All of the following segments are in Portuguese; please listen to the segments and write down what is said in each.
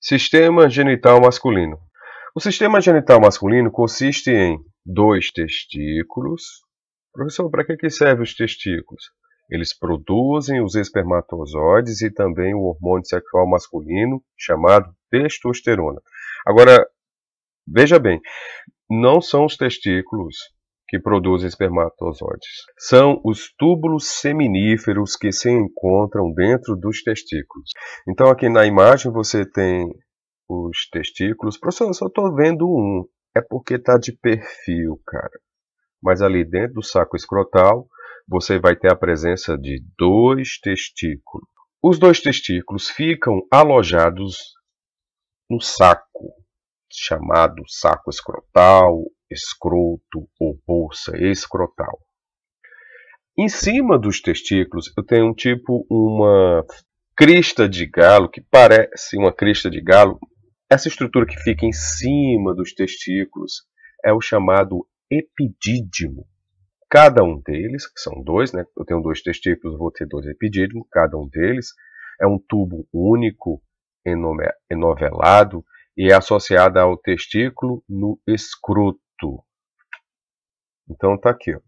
Sistema genital masculino. O sistema genital masculino consiste em dois testículos. Professor, para que servem os testículos? Eles produzem os espermatozoides e também o hormônio sexual masculino, chamado testosterona. Agora, veja bem, não são os testículos que produzem espermatozoides. São os túbulos seminíferos que se encontram dentro dos testículos. Então, aqui na imagem você tem os testículos. Professor, eu só estou vendo um. É porque está de perfil, cara. Mas ali dentro do saco escrotal, você vai ter a presença de dois testículos. Os dois testículos ficam alojados no saco, chamado saco escrotal, escroto ou bolsa escrotal. Em cima dos testículos, eu tenho uma crista de galo, que parece uma crista de galo. Essa estrutura que fica em cima dos testículos é o chamado epidídimo. Cada um deles, que são dois, né? Eu tenho dois testículos, vou ter dois epidídimos. Cada um deles é um tubo único, enovelado, e é associado ao testículo no escroto. Então tá aqui, ó.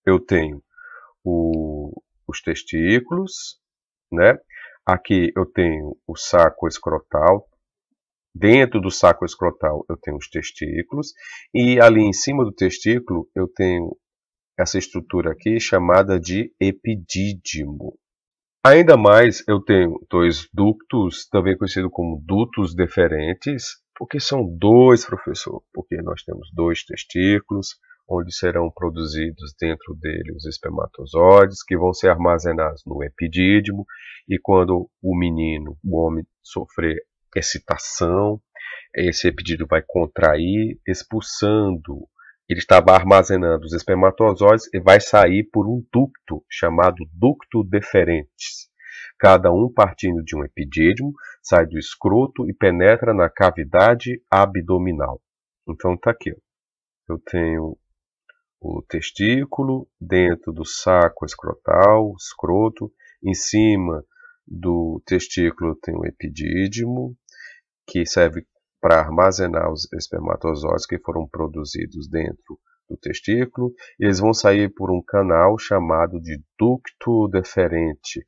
Eu tenho os testículos, né? Aqui eu tenho o saco escrotal. Dentro do saco escrotal eu tenho os testículos. E ali em cima do testículo eu tenho essa estrutura aqui chamada de epidídimo. Ainda mais eu tenho dois ductos, também conhecido como dutos deferentes. Por que são dois, professor? Porque nós temos dois testículos, onde serão produzidos dentro dele os espermatozoides, que vão ser armazenados no epidídimo, e quando o menino, o homem, sofrer excitação, esse epidídimo vai contrair, expulsando. Ele estava armazenando os espermatozoides e vai sair por um ducto chamado ducto deferentes. Cada um partindo de um epidídimo, sai do escroto e penetra na cavidade abdominal. Então está aqui. Eu tenho o testículo dentro do saco escrotal, escroto. Em cima do testículo tem o epidídimo, que serve para armazenar os espermatozoides que foram produzidos dentro do testículo. Eles vão sair por um canal chamado de ducto deferente.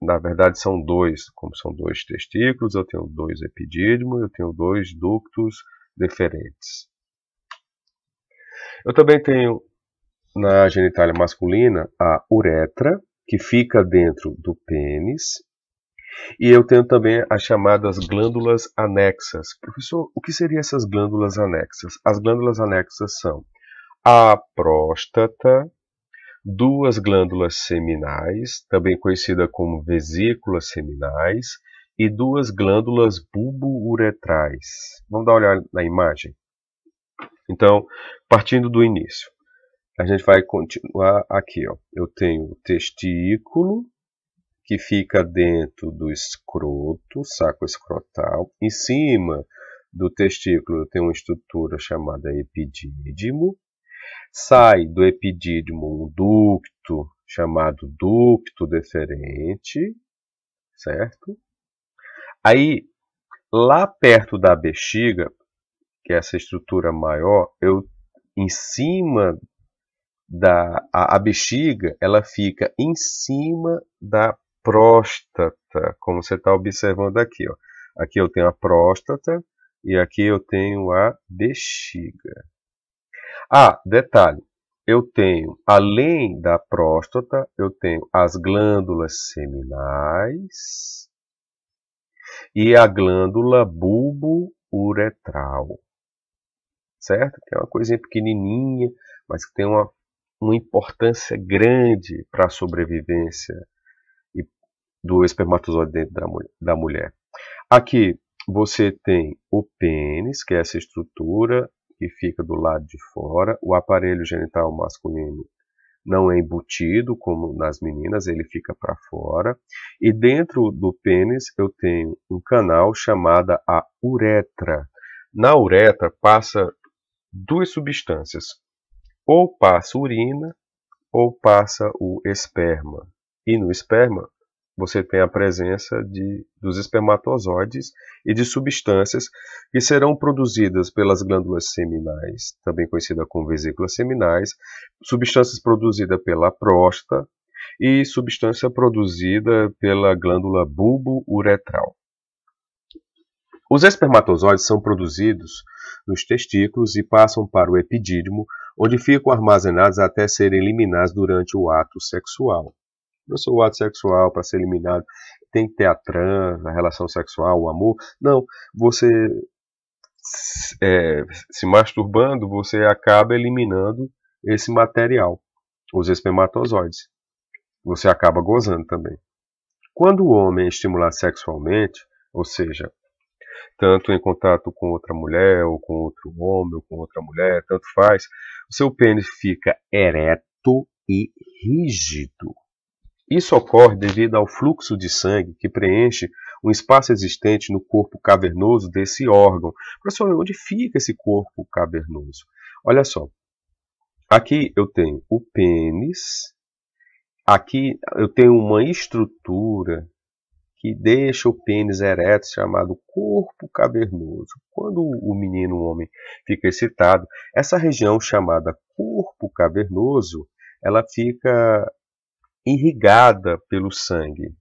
Na verdade são dois, como são dois testículos, eu tenho dois epidídimos, eu tenho dois ductos deferentes. Eu também tenho na genitália masculina a uretra, que fica dentro do pênis. E eu tenho também as chamadas glândulas anexas. Professor, o que seriam essas glândulas anexas? As glândulas anexas são a próstata, duas glândulas seminais, também conhecida como vesículas seminais, e duas glândulas bulbo-uretrais. Vamos dar uma olhada na imagem? Então, partindo do início, a gente vai continuar aqui. Ó. Eu tenho o testículo, que fica dentro do escroto, saco escrotal. Em cima do testículo tem uma estrutura chamada epidídimo. Sai do epidídimo um ducto chamado ducto deferente, certo? Aí, lá perto da bexiga, que é essa estrutura maior, em cima a bexiga, ela fica em cima da próstata, como você está observando aqui. Ó. Aqui eu tenho a próstata e aqui eu tenho a bexiga. Ah, detalhe, eu tenho, além da próstata, eu tenho as glândulas seminais e a glândula bulbo-uretral, certo? Que é uma coisinha pequenininha, mas que tem uma importância grande para a sobrevivência do espermatozoide dentro da mulher. Aqui você tem o pênis, que é essa estrutura que fica do lado de fora. O aparelho genital masculino não é embutido, como nas meninas, ele fica para fora. E dentro do pênis eu tenho um canal chamado a uretra. Na uretra passa duas substâncias. Ou passa urina, ou passa o esperma. E no esperma você tem a presença dos espermatozoides e de substâncias que serão produzidas pelas glândulas seminais, também conhecida como vesículas seminais, substâncias produzidas pela próstata e substância produzida pela glândula bulbo-uretral. Os espermatozoides são produzidos nos testículos e passam para o epidídimo, onde ficam armazenados até serem eliminados durante o ato sexual. O ato sexual, para ser eliminado, tem que ter a relação sexual, o amor. Não, você se masturbando, você acaba eliminando esse material, os espermatozoides. Você acaba gozando também. Quando o homem é estimulado sexualmente, ou seja, tanto em contato com outra mulher, ou com outro homem, ou com outra mulher, tanto faz, o seu pênis fica ereto e rígido. Isso ocorre devido ao fluxo de sangue que preenche um espaço existente no corpo cavernoso desse órgão. Professor, onde fica esse corpo cavernoso? Olha só, aqui eu tenho o pênis, aqui eu tenho uma estrutura que deixa o pênis ereto, chamado corpo cavernoso. Quando o menino, o homem, fica excitado, essa região chamada corpo cavernoso, ela fica irrigada pelo sangue.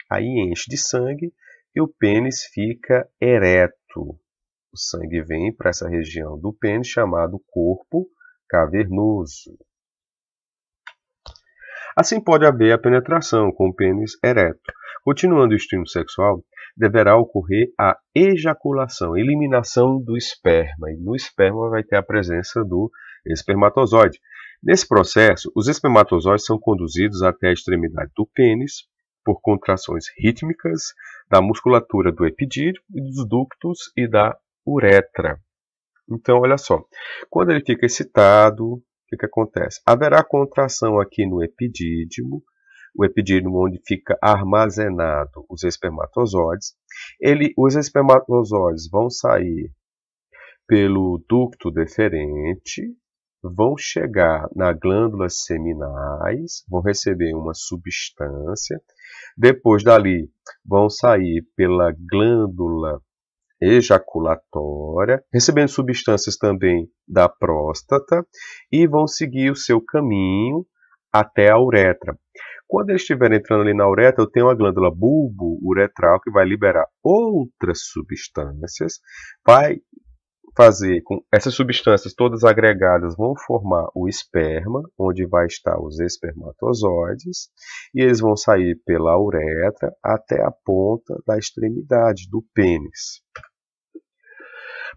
Aí enche de sangue e o pênis fica ereto. O sangue vem para essa região do pênis chamado corpo cavernoso. Assim pode haver a penetração com o pênis ereto. Continuando o estímulo sexual, deverá ocorrer a ejaculação, eliminação do esperma. E no esperma vai ter a presença do espermatozoide. Nesse processo, os espermatozoides são conduzidos até a extremidade do pênis por contrações rítmicas da musculatura do epidídimo e dos ductos e da uretra. Então, olha só, quando ele fica excitado, o que acontece? Haverá contração aqui no epidídimo, o epidídimo onde fica armazenado os espermatozoides. Os espermatozoides vão sair pelo ducto deferente, vão chegar nas glândulas seminais, vão receber uma substância, depois dali vão sair pela glândula ejaculatória, recebendo substâncias também da próstata e vão seguir o seu caminho até a uretra. Quando eles estiverem entrando ali na uretra, eu tenho a glândula bulbo-uretral que vai liberar outras substâncias, vai fazer com essas substâncias todas agregadas vão formar o esperma, onde vai estar os espermatozoides, e eles vão sair pela uretra até a ponta da extremidade do pênis.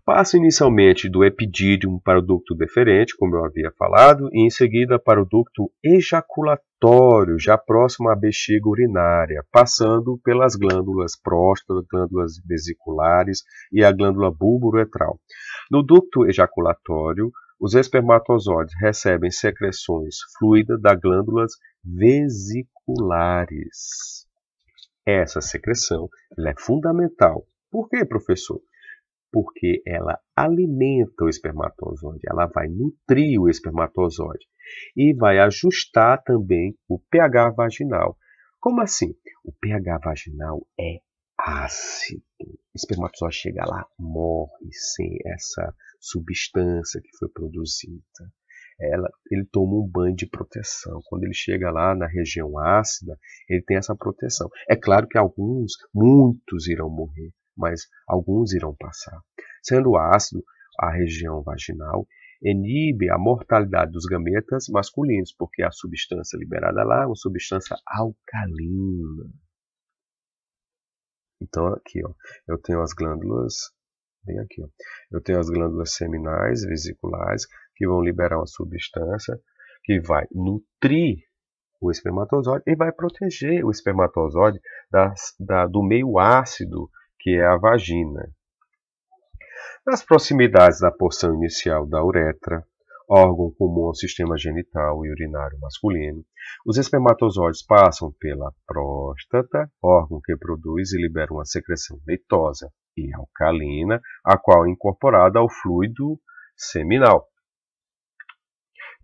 Passa inicialmente do epidídimo para o ducto deferente, como eu havia falado, e em seguida para o ducto ejaculatório, já próximo à bexiga urinária, passando pelas glândulas próstata, glândulas vesiculares e a glândula bulbo-uretral. No ducto ejaculatório, os espermatozoides recebem secreções fluidas das glândulas vesiculares. Essa secreção é fundamental. Por quê, professor? Porque ela alimenta o espermatozoide, ela vai nutrir o espermatozoide e vai ajustar também o pH vaginal. Como assim? O pH vaginal é ácido. O espermatozoide chega lá, morre sem essa substância que foi produzida. Ele toma um banho de proteção. Quando ele chega lá na região ácida, ele tem essa proteção. É claro que muitos irão morrer, mas alguns irão passar. Sendo ácido, a região vaginal inibe a mortalidade dos gametas masculinos, porque a substância liberada lá é uma substância alcalina. Então aqui, ó, eu tenho as glândulas, bem aqui, ó, eu tenho as glândulas seminais, vesiculares, que vão liberar uma substância que vai nutrir o espermatozoide e vai proteger o espermatozoide do meio ácido, que é a vagina. Nas proximidades da porção inicial da uretra, órgão comum ao sistema genital e urinário masculino, os espermatozoides passam pela próstata, órgão que produz e libera uma secreção leitosa e alcalina, a qual é incorporada ao fluido seminal.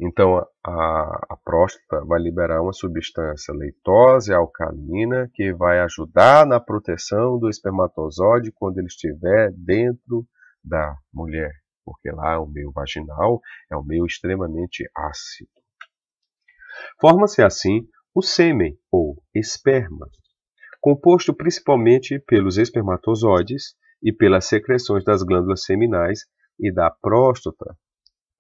Então, a próstata vai liberar uma substância leitosa e alcalina que vai ajudar na proteção do espermatozoide quando ele estiver dentro da mulher, porque lá o meio vaginal é um meio extremamente ácido. Forma-se assim o sêmen ou esperma, composto principalmente pelos espermatozoides e pelas secreções das glândulas seminais e da próstata.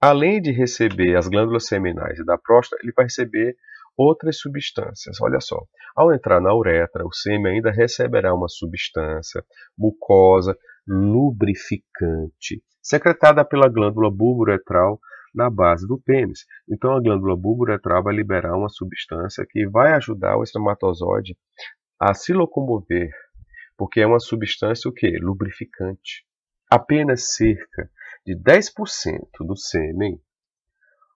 Além de receber as glândulas seminais e da próstata, ele vai receber outras substâncias. Olha só, ao entrar na uretra, o sêmen ainda receberá uma substância mucosa, lubrificante, secretada pela glândula bulbo-uretral na base do pênis. Então a glândula bulbo-uretral vai liberar uma substância que vai ajudar o espermatozoide a se locomover, porque é uma substância o quê? Lubrificante. Apenas cerca de 10% do sêmen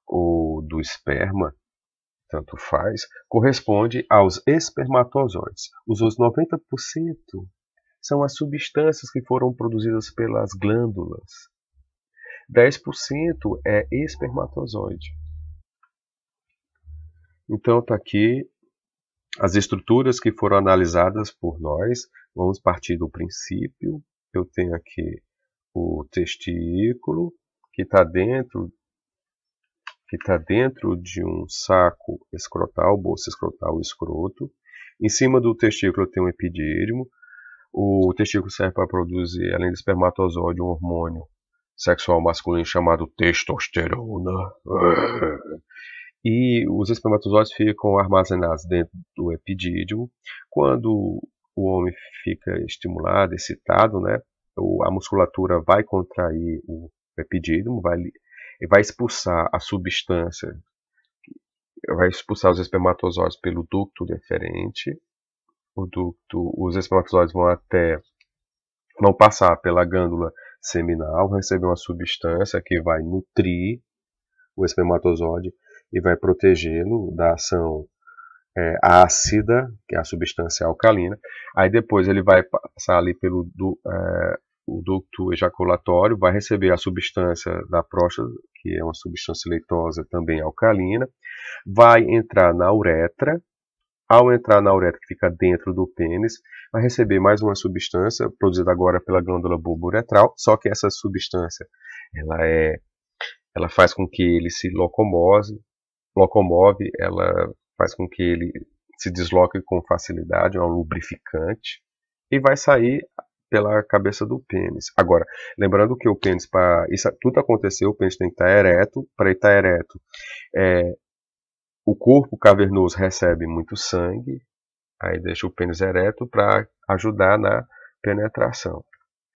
ou do esperma, tanto faz, corresponde aos espermatozoides. Os outros 90% são as substâncias que foram produzidas pelas glândulas. 10% é espermatozoide. Então está aqui as estruturas que foram analisadas por nós. Vamos partir do princípio. Eu tenho aqui o testículo, que está dentro de um saco escrotal, bolsa escrotal, escroto. Em cima do testículo tem um epidídimo. O testículo serve para produzir, além do espermatozoide, um hormônio sexual masculino chamado testosterona. E os espermatozoides ficam armazenados dentro do epidídimo. Quando o homem fica estimulado, excitado, né, a musculatura vai contrair o epidídimo, vai expulsar a substância, vai expulsar os espermatozoides pelo ducto deferente. Os espermatozoides vão passar pela glândula seminal, vão receber uma substância que vai nutrir o espermatozoide e vai protegê-lo da ação ácida, que é a substância alcalina. Aí depois ele vai passar ali pelo o ducto ejaculatório, vai receber a substância da próstata, que é uma substância leitosa também alcalina, vai entrar na uretra. Ao entrar na uretra, que fica dentro do pênis, vai receber mais uma substância produzida agora pela glândula bulbo-uretral, só que essa substância ela faz com que ele se locomove, ela faz com que ele se desloque com facilidade, é um lubrificante, e vai sair pela cabeça do pênis. Agora, lembrando que o pênis, para isso tudo aconteceu, o pênis tem que estar ereto. Para estar ereto, o corpo cavernoso recebe muito sangue, aí deixa o pênis ereto para ajudar na penetração.